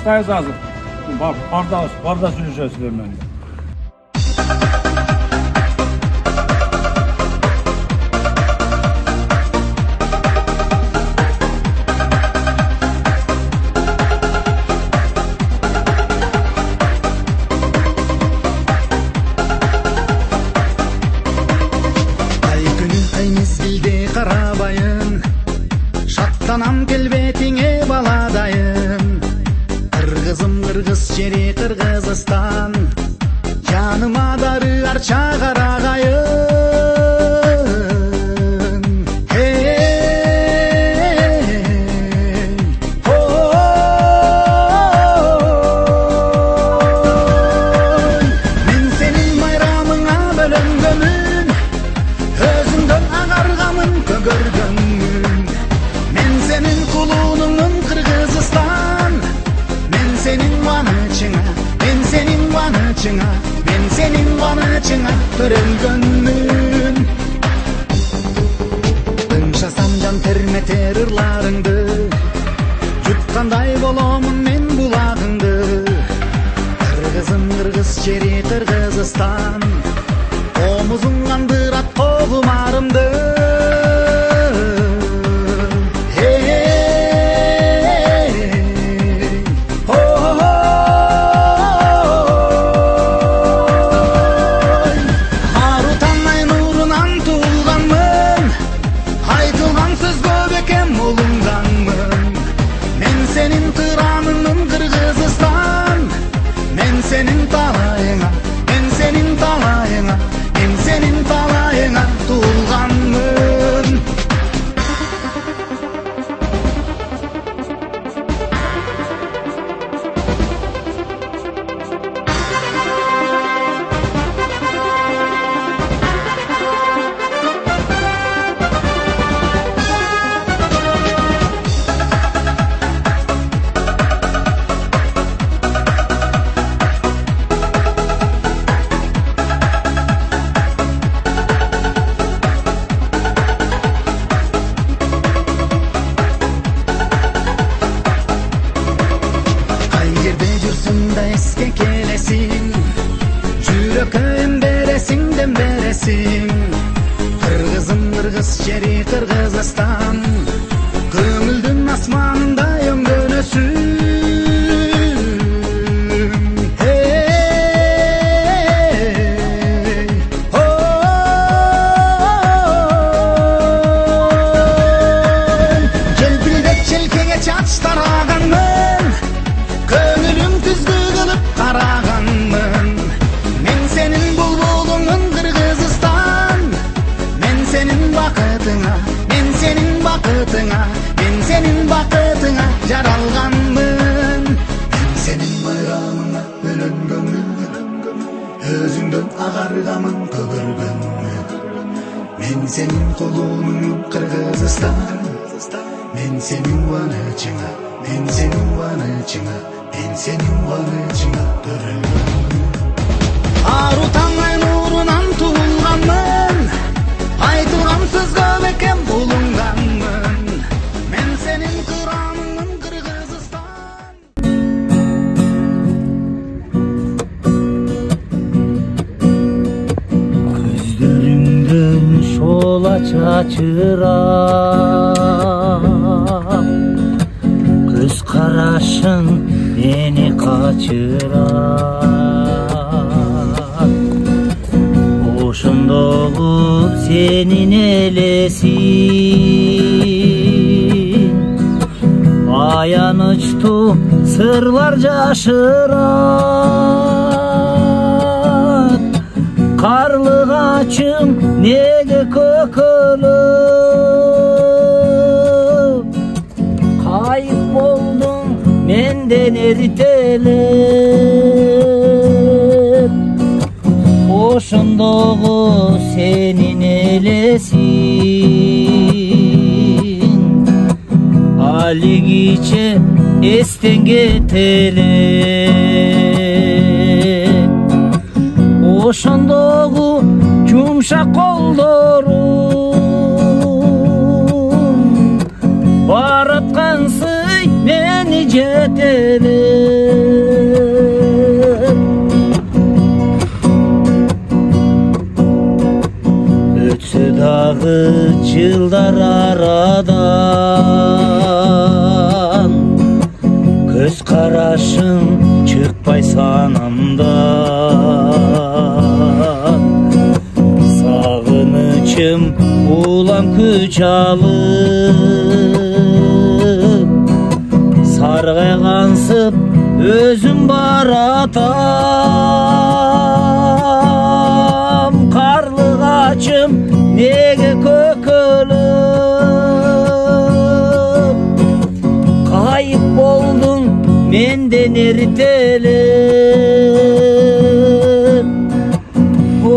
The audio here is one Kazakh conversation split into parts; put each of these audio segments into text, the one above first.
Baştayız hazır. Barda süreceğiz Süleyman'la. Şattanam kelbetine baladayım. Kırgızım kırgız şeri Kırgızistan. Yanıma darı arça karagayım. Hey, oh, men senin bayramına bölüngönüm. Özünden ağargamın kögörgönüm. Men senin kulunun Kırgızistan. Men senin vanıçına, men senin vanıçına, men senin vanıçına törelgönmün. Inşasam can terme terırlarыңды, jutkanday bolomun men bulagыңды. Kırgızım kırgız şeri Kırgızistan, omuzun kandırat kogumarımды. Senin talayına, ben senin talayına, ben senin talayına tuğulganmın. Eske kelesin, жүрөкөм бересиң дем бересиң. Кыргызым кыргыз жери Кыргызстан, көңүлдүн асманында өңгөнөсүң. Келбилдеп желкеге чач тараганмын, көңүлүм күзгү кылып караганмын. Мен сенин булбулуңун Кыргызстан, мен сенин бакытыңа, мен сенин бакытыңа, мен сенин бакытыңа жаралганмын. Мен сенин байрамыңа бөлөнгөнмүн, өзүңдөн агаргамын көгөргөнмүн. Мен сенин кулуңмун Кыргызстан, мен сенин ванычыңа, мен сенин ванычыңа, мен сенин ванычыңа төрөлгөнмүн. Ару таңай нурунан туылганмын, айтылган сөзгө бекем булунганмын. Мен сенин кырамыңмын Кыргызстан. Көздөрүңдөн шола чачырап, көз карашың мени качырат. Ошондогу сенин элесиң, аянычтуу сырлар жашырат. Карлыгачым неге көкөлөп, кайып болдуң менден эрителеп. Ошондогу сенин элесиң, алигиче эстен кетелек. Ошондогу жумшак колдоруң, бараткан сый мени жетелек. жылдар арадан көз карашың чыкпай санамдан сагынычым улам күч алып саргайгансып өзүм баратам карлыгачым неге көкөлүп кайып болдуң менден эртелеп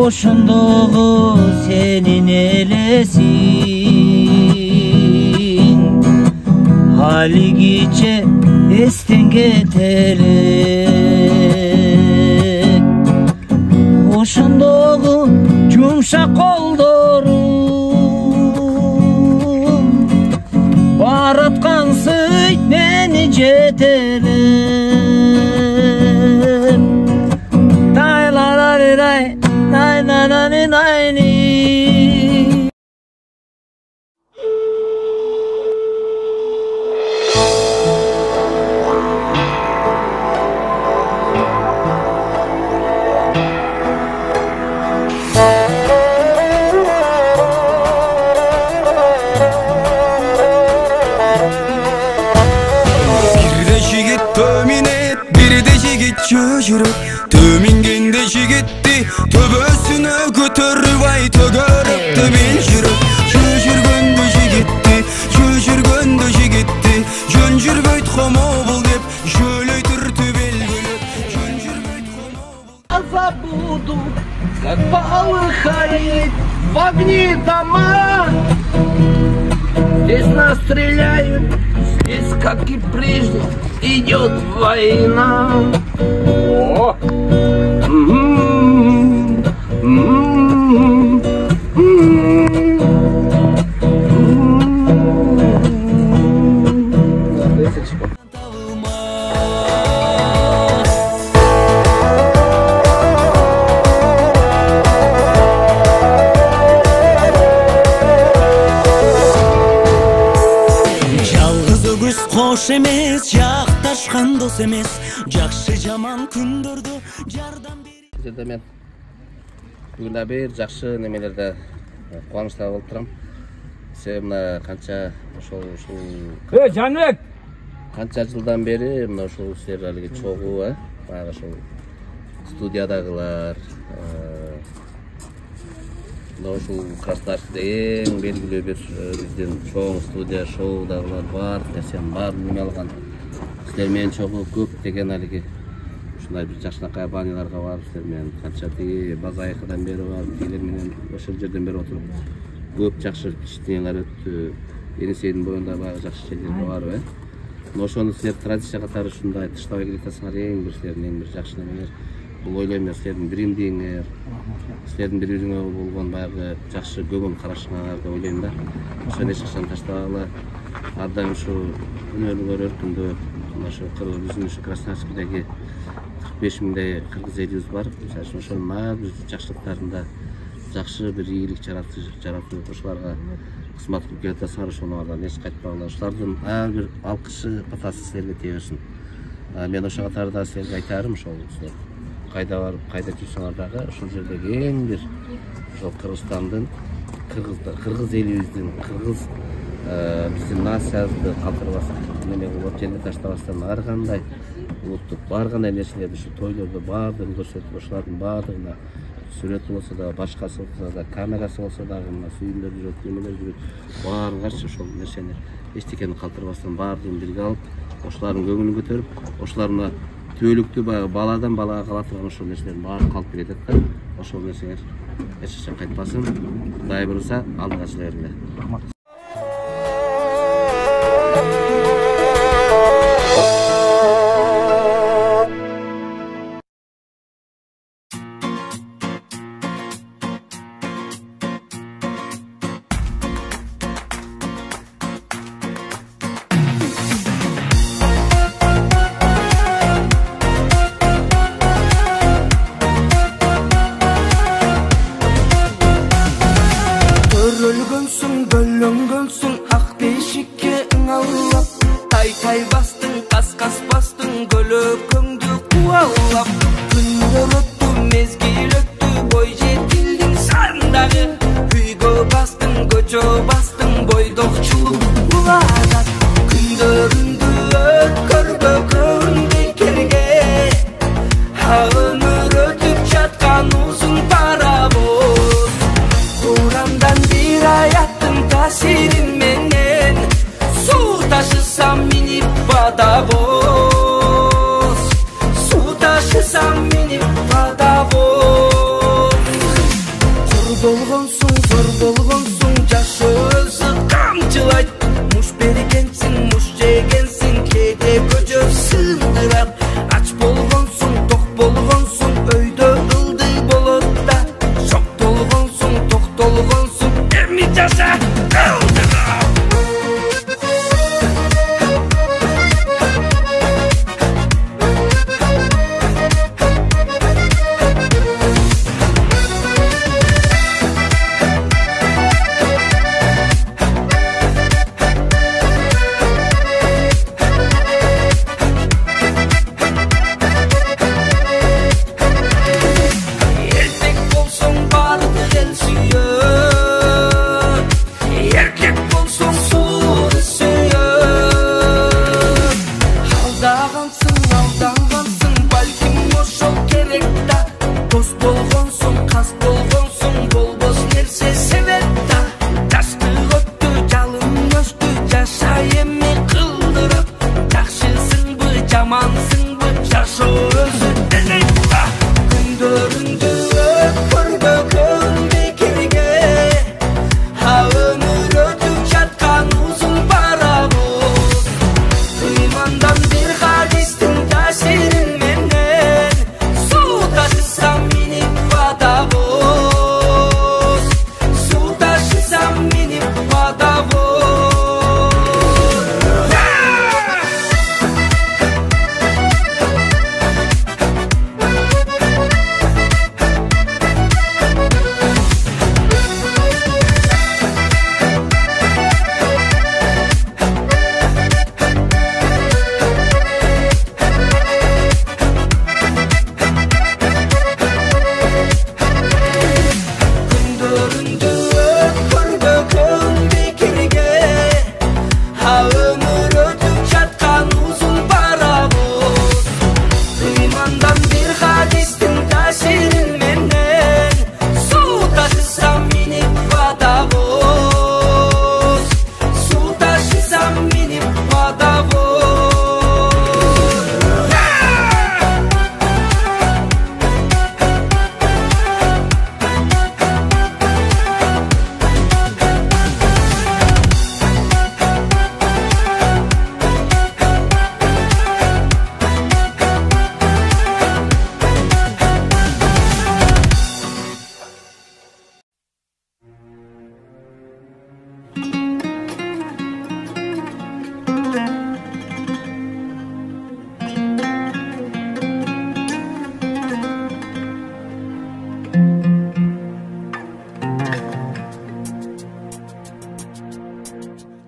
ошондогу сенин элесиң алигиче эстен кетелек ошондогу жумшак колдорум бараткансый мени жетелеп тайларарирай найнананинайни. Tömingende jigitdi töbösüne götürüp ay tögörüptü bil жүрүп жүргөндө жигитти жөн жүрбөйт хомо бул деп жөлөйтүртү белгилеп жөн жүрбөйт хомо бул Забуду, как полыхает в огне дома. Здесь нас стреляют, здесь, как и прежде, идет война. О! Кош эмес, жакташкан дос эмес, жакшы жаман күндөрдө жардам берди. Мен бүгүн да бир жакшы немелерде кубанычта болуп турам. Себеби мына канча ошол Жанбек! канча жылдан бери мына ушул силер алиги чогуу, баягы ошол студиядагылар, мына ушул Красноярскте эң белгилүү бир биздин чоң студия шоудагылар бар, нерсенин баарын неме алган. Силер менен чогуу көптөгөн алиги ушундай бир жакшынакай баняларга барып, силер менен канча тиги базайкыдан бери барып, тигилер менен ошол жерден бери отуруп көп жакшы иштенелер өттү. Енисейдин боюнда баягы жакшы жерлерге барып, ошону силер традиция катары ушундай тыштабай келе жатасыңар. Эң бир силердин эң бир жакшы немелер. Бул ойлойм мен силердин биримдигиңер, силердин бири-бириңерге болгон баягы жакшы көңүл карашыңар деп ойлойм да. Ошону эч качан таштабагыла. Ар дайым ушу өнөрүңөр өркүндөп, ошо биздин ушу Красноярскдеги 45 миңдей кыргыз элибиз бар. Ошонун ар бир жакшылыктарында жакшы бир ийгилик жаратып, ошоларга кызмат кылып келатасыңар. Ошолордон эч кайтпагыла. Ошолордун ар бир алкышы, батасы силерге тие берсин. Мен ошо катарда силерге айтарым, ошол кайда барып, кайда жүрсөңөр дагы ошол жердеги эң бир ошол Кыргызстандын, кыргыз элибиздин, кыргыз биздин нациябызды калтырбастан, неме кылып жерге таштабастан ар кандай улуттук бар кандай нерселерди ушу тойлордо баардыгын көрсөтүп, ошолордун баардыгына сүрөтү болсо да, башкасы болсо да, камерасы болсо дагы, мына сүйүмдөр жүрөт, немелер жүрөт, баарыгачы ошол нерсени эчтекени калтырбастан баардыгын бирге алып, ошолордун көңүлүн көтөрүп, ошолордун түбөлүктүү баладан балага кала турган ошол нерселердин баары калып келет да. Ошол нерсеңер эч качан кайтпасын. Кудай буйруса, алдыга чыга бергиле. болгонсуң, зор болгонсуң, жашоо өзү камчылайт. Муш бергенсиң, муш жегенсиң, кээде көчө сындырат. Ач болгонсуң, ток болгонсуң, өйдө ылдый болот да. Шок болгонсуң, токтолгонсуң, эми жаша ылдыра.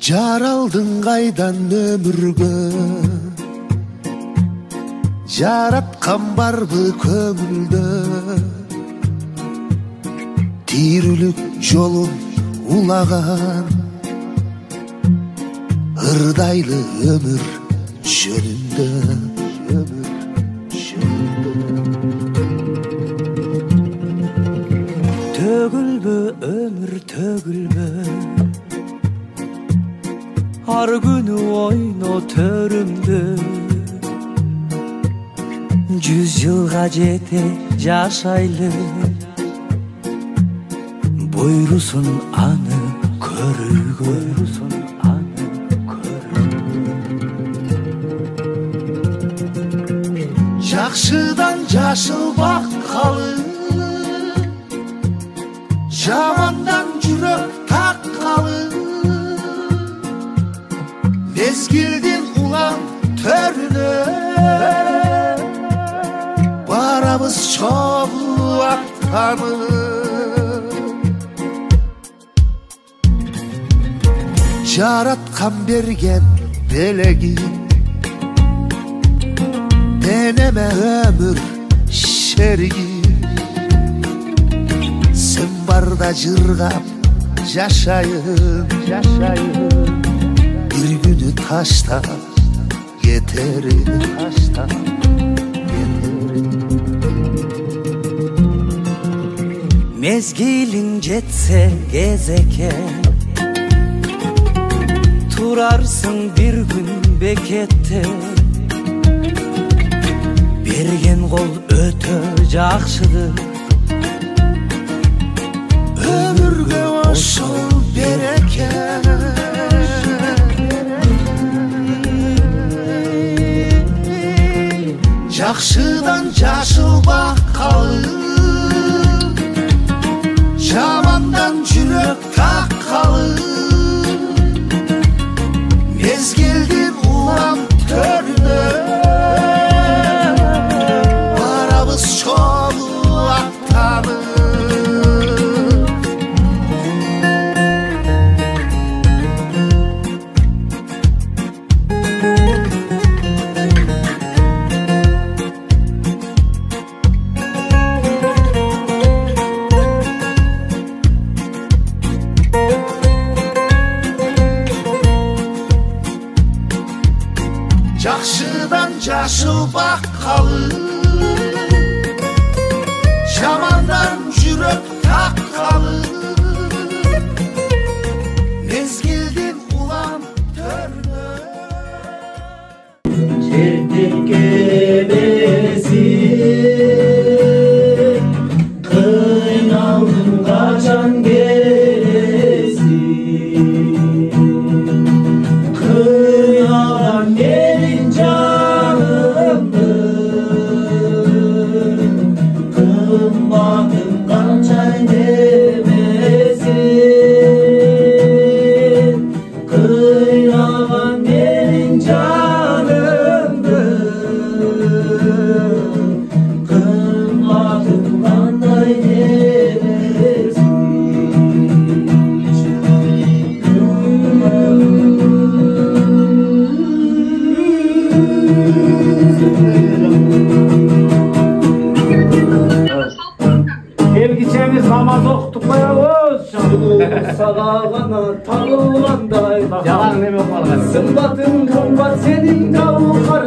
Жаралдың қайдан өмірге, жаратқан барбы көңілді, тирүүлүк жолун улаған, ырдайлы өмір жөнүндө. Төгүлбө өмір төгүлбө, ар күнү ойно төрүмдө. 100 жылга жете жашайлы, буйрусун аны көрүүгө. Жакшыдан жашыл баккалы, жамандан жүрөк таккалы, мезгилдин улан төрүнө барабыз чогуу аттанып. Жараткан берген белеги, денеме өмүр шериги. Sen barda jırgap жашайын, bir günü taşta yeterim. Mezgilin jetse gezeke, turarsın bir gün bekette. Bergen kol ötö jakşıdır, Жакшыдан жашылбак калып, жамандан жүрөк таккалып, мезгилдин улам төрүнө барабыз чогуу аттанып. Жакшыдан жашылбак калып, жамандан жүрөк таккалып, мезгилдин улам төрүнө. Жердин кебеси кыйналдым качан келеси, кыйналган менин жанымды, кымбатым канча демесин, кыйналган менин жанымды, кымбатым кандай демесин. Келгичеңиz намаз окутуп коебуз. Сага гана табылгандай Жалаң неме калган. сымбатың кымбат сенин кабукар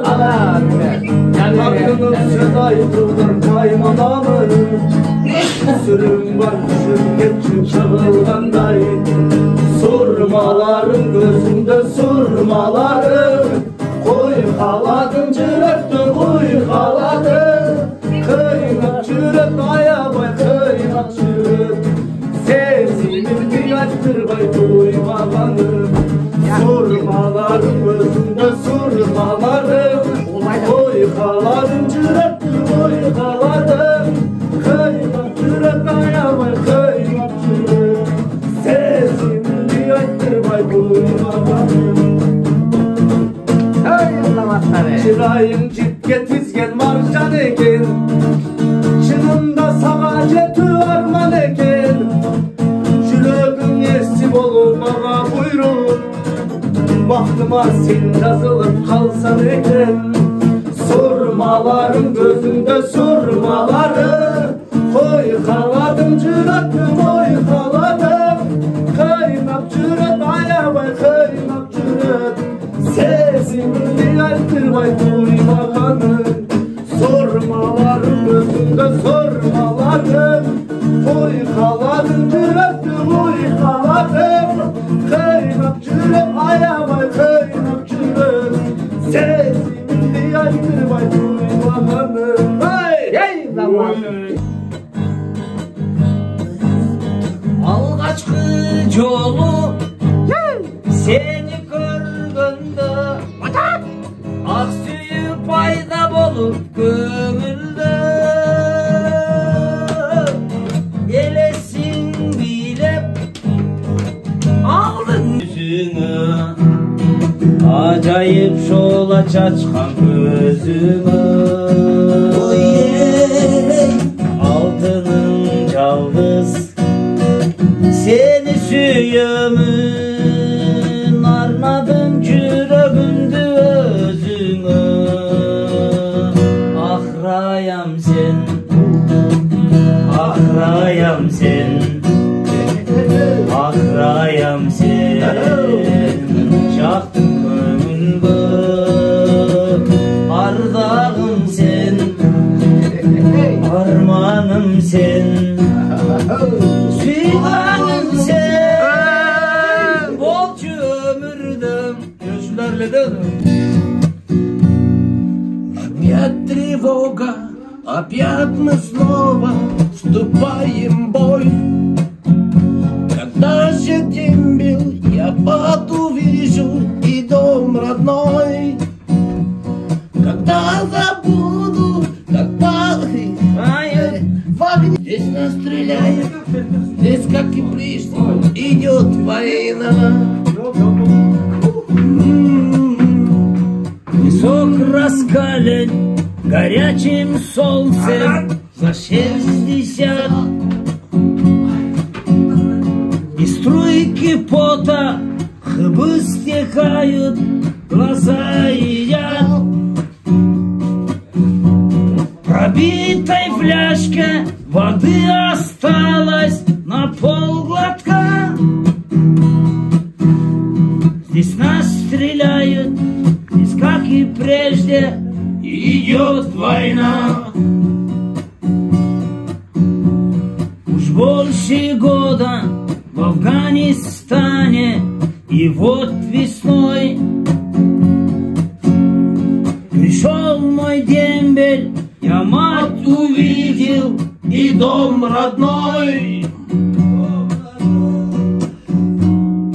Тактының шыдай турган кайманамын, сүрүң бар жүргенчү чыгылгандай, сурмаларың көзүңдө сурмаларың, куйгаладың жүрөктү куйгаладың, кыйнап жүрөт аябай кыйнап жүрөт, сезимимди айтырбай туймаганым, сурмаларың көзүңдө сурмаларың, куйгаладың жүрөктү куйгаладың, кыйнап жүрөт аябай кыйнап жүрөт, сезимимди айтырбай туймаганым. Çırayın cipke tizgen marjan eken, çınında sağa jetü arman eken, жүрөгүң эси болуп мага буйруп, бактыма сен жазылып калсаң экен, сурмаларың көзүңдө сурмаларың, койгаладың жүрөктү койгаладың, кыйнап жүрөт аябай кыйнап жүрөт, сезимимди айтырбай туймаганым, сурмаларың көзүңдө сурмаларың, койгаладың жүрөктү койгаладың, кыйнап жүрөт аябай кыйнап жүрөт, сезимимди айтырбай туймаганым. Алгачкы жолу сени көргөндө ак сүйүү пайда болуп көңүлдө, элесиң бийлеп алдың жүзүңө, ажайып шола чачкан көзүңө, алтының жалгыз сени сүйөмүн, арнадың жүрөгүмдү өзүңө, ахраям сен, ахраям сен, ахраям сен, жактың көңүлгө, ардагым сен, арманым сен, сүйгөнүм сен, болчу өмүрдөм. Опять тревога, опять мы снова вступаем в бой. Когда же дембел я увижу и дом родной, когда забуду стреляет, здесь, как и прежде, идет война. Песок раскален горячим солнцем за 60. И струйки пота хыбы стекают, глаза едят. Пробитой фляжке воды осталось на полглотка. Здесь нас стреляют, здесь, как и прежде, идет война. Уж больше года в Афганистане, и вот весной пришел мой дембель, я мать увидел и дом родной.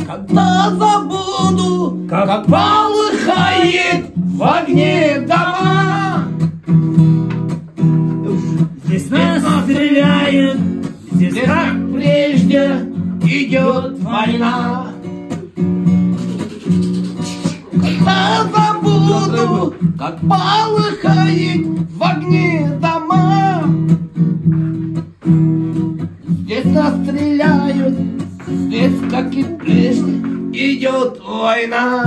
Когда забуду, как полыхает в огне дома. Здесь нас стреляют, здесь, как Прежде идет война. Когда забуду, как полыхает в огне дома. Здесь нас стреляют, здесь, как и прежде, идет война.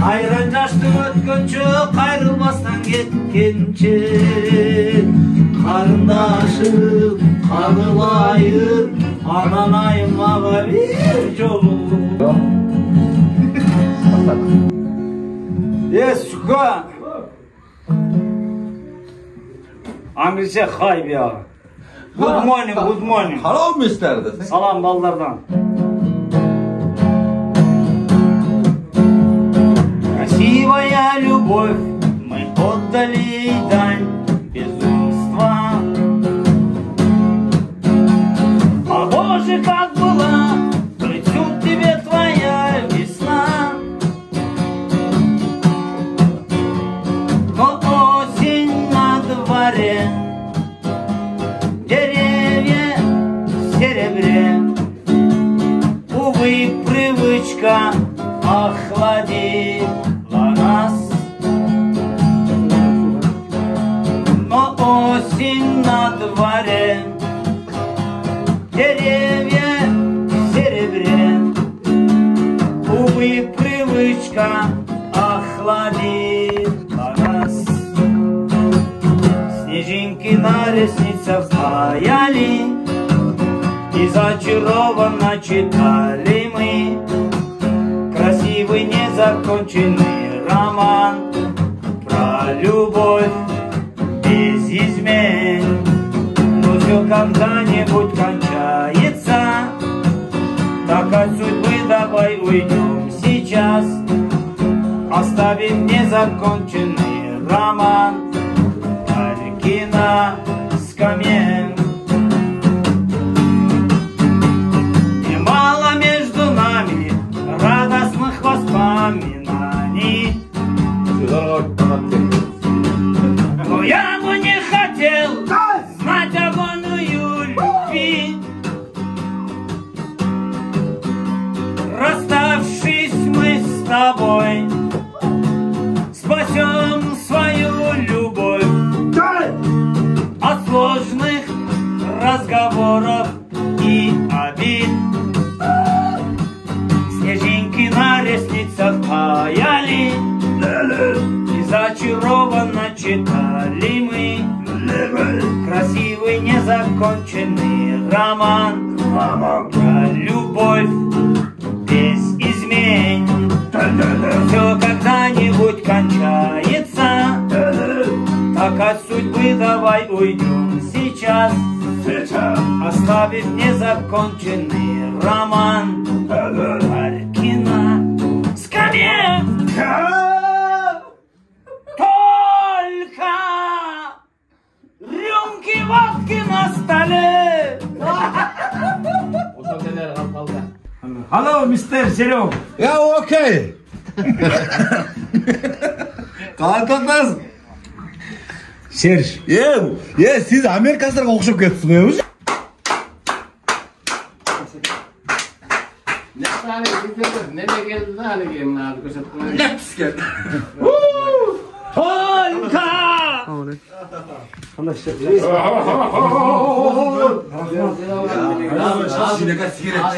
Қайран жашты өткінші, қайрылмастан кеткенше, қарындашым, қағылайын, ананайым аға бер жолу. Сука! Английse hi ya. Good morning, good morning. Hello, mister. Salam ballardan. Красивая любовь, мы отдали ей дань безумства. А Боже, как была, придет тебе твоя весна. Но осень на дворе, деревья в серебре. Увы, привычка охладила нас. Но осень на дворе, деревья в серебре. Увы, привычка охладила нас. Снежинки на ресницах стояли, и зачарованно читали мы красивый незаконченный роман про любовь без измен. Но все когда-нибудь кончается, так от судьбы давай уйдем сейчас, оставив незаконченный роман горький на скамье. Немало между нами радостных воспоминаний, но я бы не хотел знать агонию любви. Расставшись мы с тобой, спасем свою любовь от сложных разговоров и обид. Снежинки на ресницах таяли, и зачарованно читали мы красивый незаконченный роман про любовь без измен. Все когда-нибудь кончается, так от судьбы давай уйдем сейчас, оставив незаконченный роман горький на скамье. Только рюмки водки на столе. Hello, Mr. Serog. Ya okey. Kalkınız. Serж. Siz Amerikaslarga okşup ketsiniz. Ne tane gidiyoruz? Nereye geldi daha ne gelin abi köşetine? Let's get. Harika.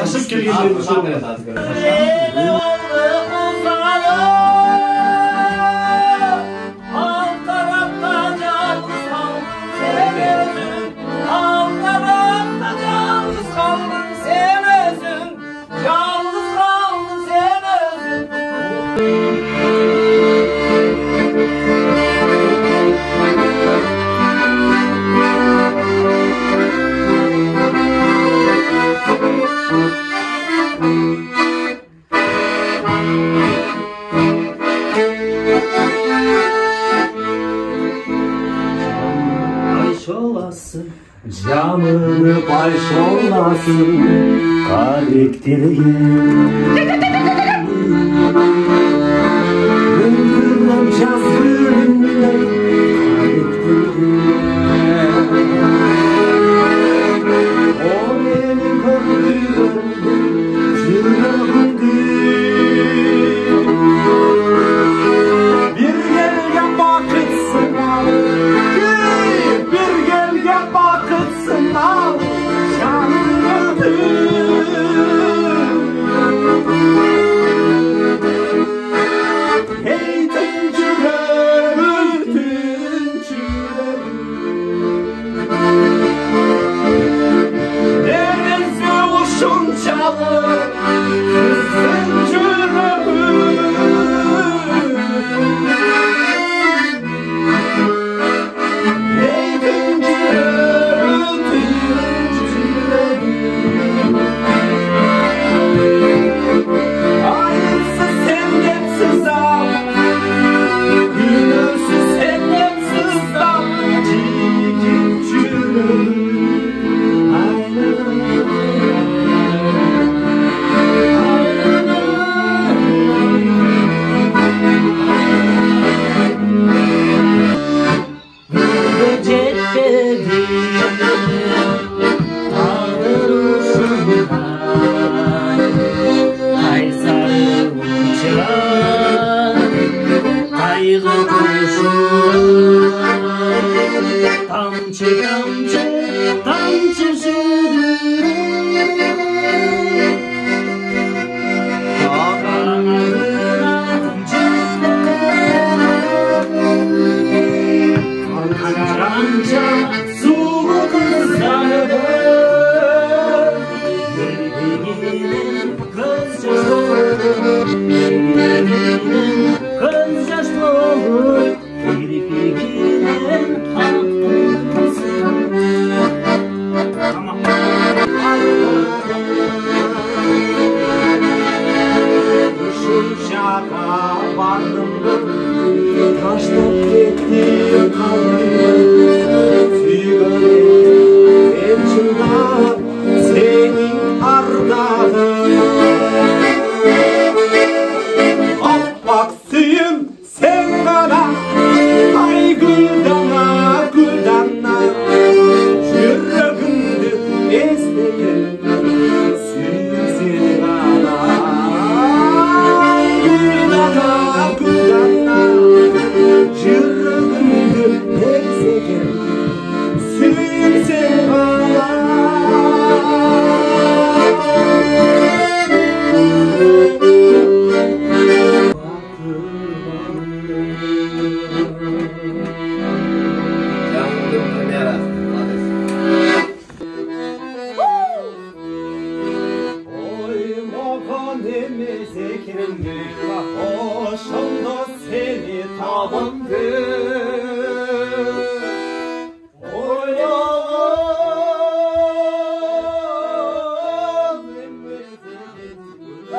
Asıl kelgeleri söyle. Camını paylaşolasın kalektireyim. Öldürmem çazgınımda kalektireyim. O beni gördü yüreğimde. Bir gel ya bakıtsın bir gel ya bakıtsın şanlıdır. Hey tüncüler, tüncüler, nerense uşun çalır tüncüler. Hey tüncüler, tüncüler, ayıpsız sendepsiz al, günahsız sendepsiz al, cicicçüler. Tamçı tamçı tamçı sürür anca soğuk ıslanır Gülbeginin göz yaşlı Gülbeginin göz yaşlı Gülbeginin şaka vardım taşlık gitti kaldım sigaret içinde senin ardağın Akbaksıyım sen bana ay güldana güldana yüreğimde esnedim suyum seni bana güldana güldana yüreğimde esnedim suyum seni bana. Hoşumda seni tabandı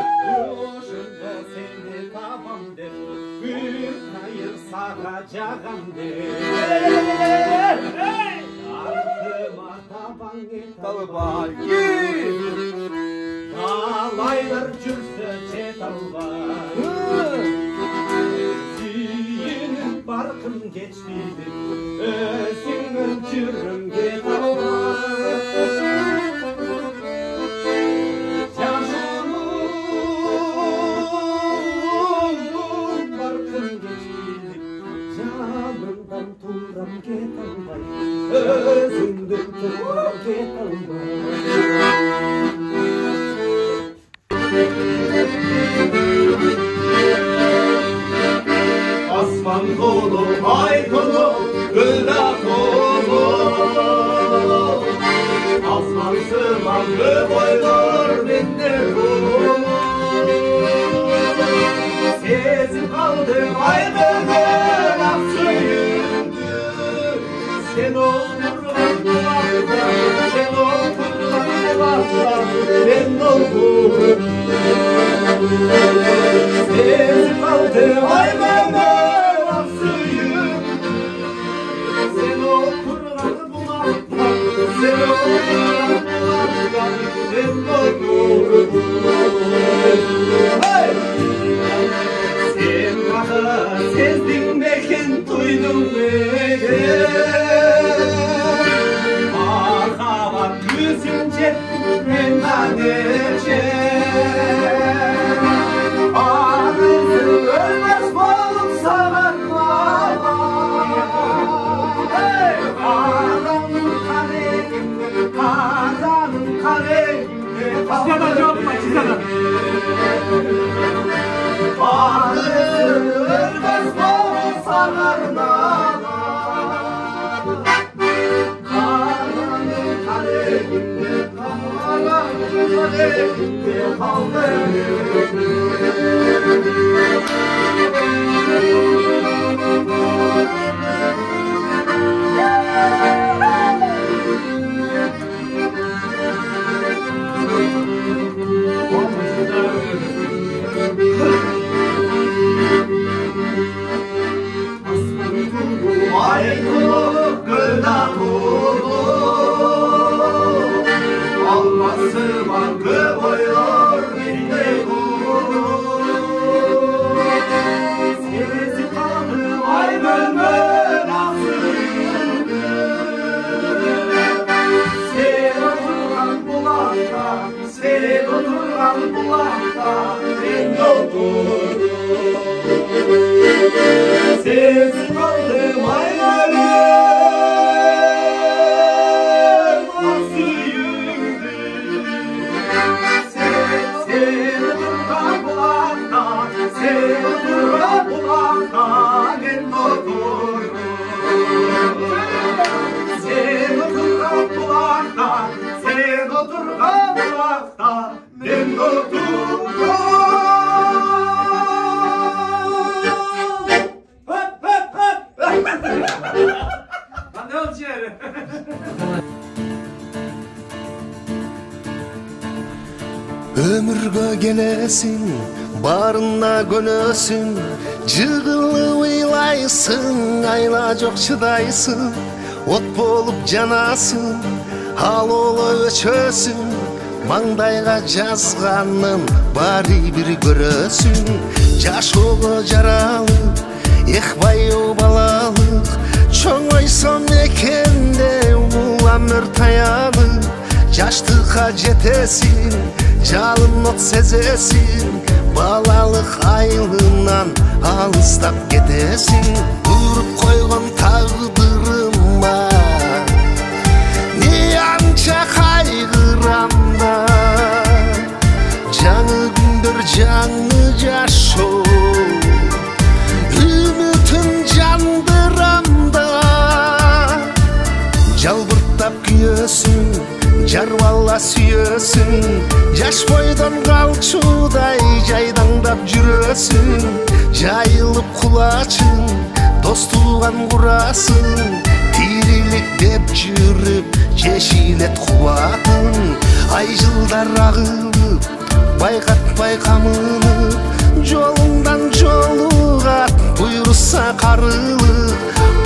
hoşumda seni tabandı bir hayır saracağımdı ardıma taban taban dağlaylar cürse çetal var Ziyinin barkın geçti geçmeydi özüngün jürümge Asman dolu, ay dolu, gülda dolu. Asman sığmalı boylar bende dolu. Sezim kaldı ay benden aksıyımdı. Sen oturlan kulakta, sen oturlan kulakta, ben oldum. Sezim kaldı ay benden aksıyımdı. Sen oturlan kulakta, sen oturlan kulakta, ben oldum. Hey! Sen bana sezdin beken, duydun beken. Marhaban yüzünce ben anecek. Ağrısın ölmez balık saranma. Hey! Ağranın kare, Çizemez yapma, çizemez. ağrısın ölmez balık saranma. Ağranın kareinde kaldı. Ay dolu, gülda dolu. Alması bankı boylar bende dolu. Sesi kaldı ay bölmön aksıydı. Sen oturan bulakta, sen oturan bulakta, ben oldum. Sesi kaldı ay bölmön aksıydı. Sen oturan bulakta, sen oturan bulakta, ben oldum. Sen oturan bulakta, sen oturan bulakta, ben oldum. Lan ne olacak yani? Ömürgө gelesin, barına gönösün. Jığılı uylaysın, ayla çok çıdaysın. Ot bolup janasın, al olo öçösün. Mаңдайга жазганын баары бир көрөсүн. Жашоого жаралып, эх баю балалык. Чоңойсом экенде бул өмүр таянып. Жаштыкка жетесиң, жалын от сезесиң. Балалык айылынан алыстап кетесиң. Буйруп койгон тагдырыма не анча кайгырам да. Жаңы күндөр жаңы жашоо, үмүтүн жандырам да. Жалбырттап күйөсүң, жарбала сүйөсүң. Жаш бойдон калчудай жайдаңдап жүрөсүң. Жайылып кулачың, дос тууган курасың. Тирилик деп жүрүп жешилет кубатың. Ай жылдар агылып, байкатпай камынып. Жолуңдан жолугат, буйруса карылып.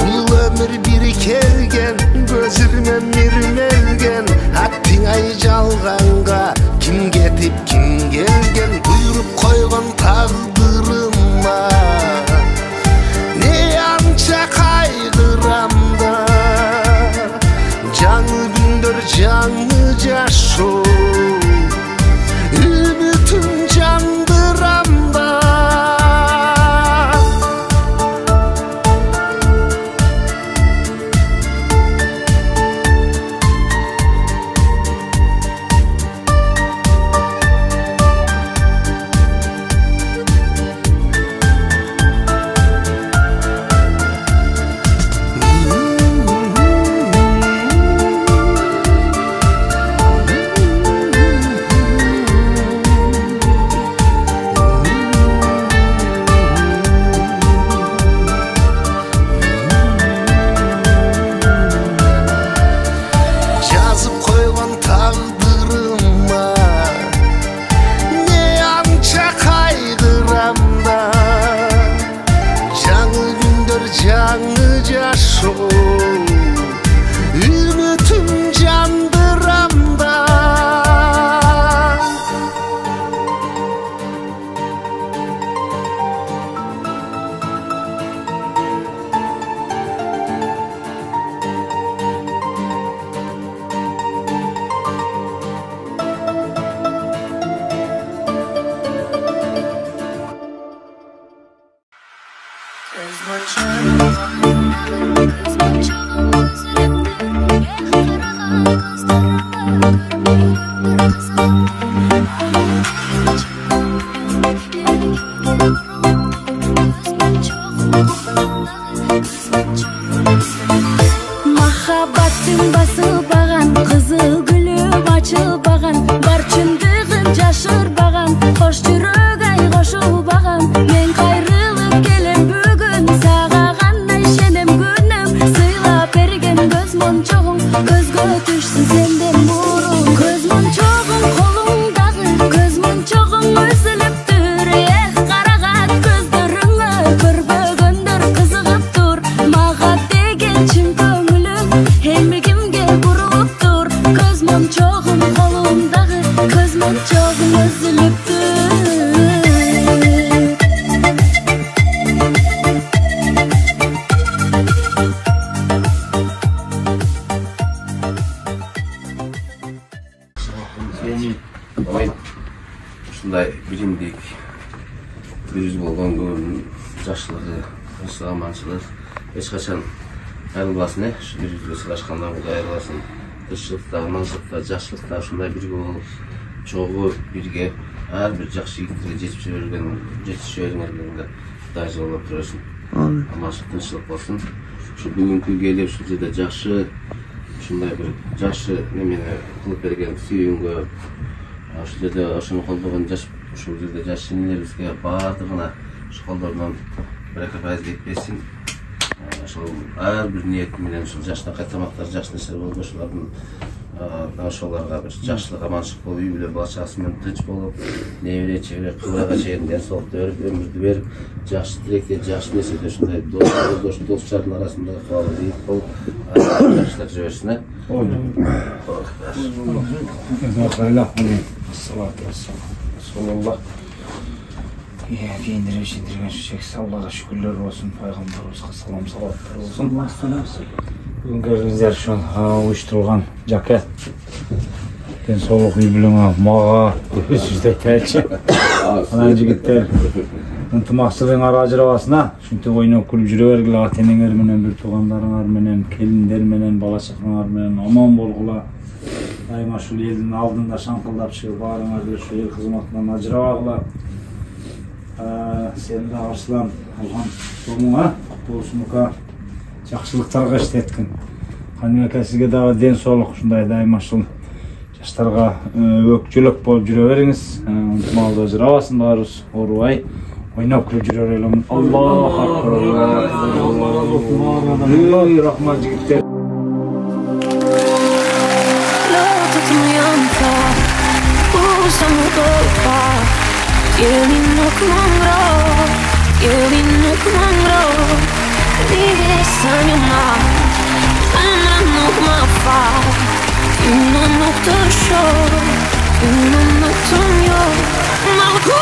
Бул өмүр бир келген, көзүрмө мирмелген. Аттың ай жалганга, ким кетип ким келген. Буйруп койгон тагдырыма не анча кайгы canı caşo ümitim candıramda ümitim candıramda Махаббаттың басылбаған, қызыл гүлі бачылбаған, бар чындығын жашырбаған, қош жүрек ай қошылбаған. Мен қайрылып келем бүгін, сағағандай шенем күнім, сыйлап берген көз моншоғың, көзге түшсін сенден бұрын. Көз моншоғың қолыңдағы, көз моншоғың үзіліп тұр, қарағат көздеріңі көрбөгендер қызығып тұр. Маға деген чын көңілім Хемігімге бұрылып тұр. Көз моншоғым қолымдағы, көз моншоғым үзіліп тұр. Ушундай биримдик жүз болгон күн жакшылыгы, аманчылык эч качан айрылбасын, ушу бирибизге сыйлашкандан Кудай айрылбасын. Тынччылыкта, аманчылыкта, жакшылыкта ушундай бирге болуп, чогуу бирге ар бир жакшы ийгиликке жетишип жибергениңерге Кудай жолдоп турсын. Аманчылык, тынччылык болсун. Ушу бүгүнкү келип ушул жерде жакшы, ушундай бир жакшы немени кылып берген сүйүүнгө, ушул жерде ошону колдогон ушул жерде жаш инелерибизге баардыгына ушул колдорунан барака-пайыз кетпесин. Ошол ар бир ниет менен ушул жакшынакай тамактар, жакшы нерселер болуп, ошолордун ошолорго бир жакшылык, аманчылык болуп, үй бүлө бала чагасы менен тынч болуп, небере чебере кыбырга чейин ден соолукту берип, өмүрдү берип, жакшы тилекте, жакшы нерседе ушундай достордун арасында кубалы ийгит болуп, жакшылар жүрө берсин. Кейіндері жендірген шешексіз Аллаға шүкірлер болсын, пайғамбарымызға салам салаттар болсын. Бүгін көрдіңіздер үшін ұйыштырылған жаке денсаулық үй бүліңі маға сөзді тәлші. Анан жігіттер ынтымақшылығың ара ажырабасына, шүнтіп ойнап күліп жүре бергілі, ата-енеңер менен, бір туғандарыңар менен, келіндер менен, бала шақаңар менен аман болғыла. Дайыма шул елдің алдында шаңқылдап шығып, барыңарды шул ел қызматынан ажырабағыла. Сен де Арслан алған жолыңа болсынука жақшылықтарға іштеткін. Қанымеке сізге дағы ден соолық шындай дайымашыл жаштарға өкчілік болып жүре беріңіз. Ынтымақты ажырабасын барыз, орубай ойнап күліп жүре берелімін. Аллах акбар. Рахмат жігіттер. Gelinlik mangro Nige sanjuma Ananuk mafar Unanuk tashor Unanuk tanyo Malku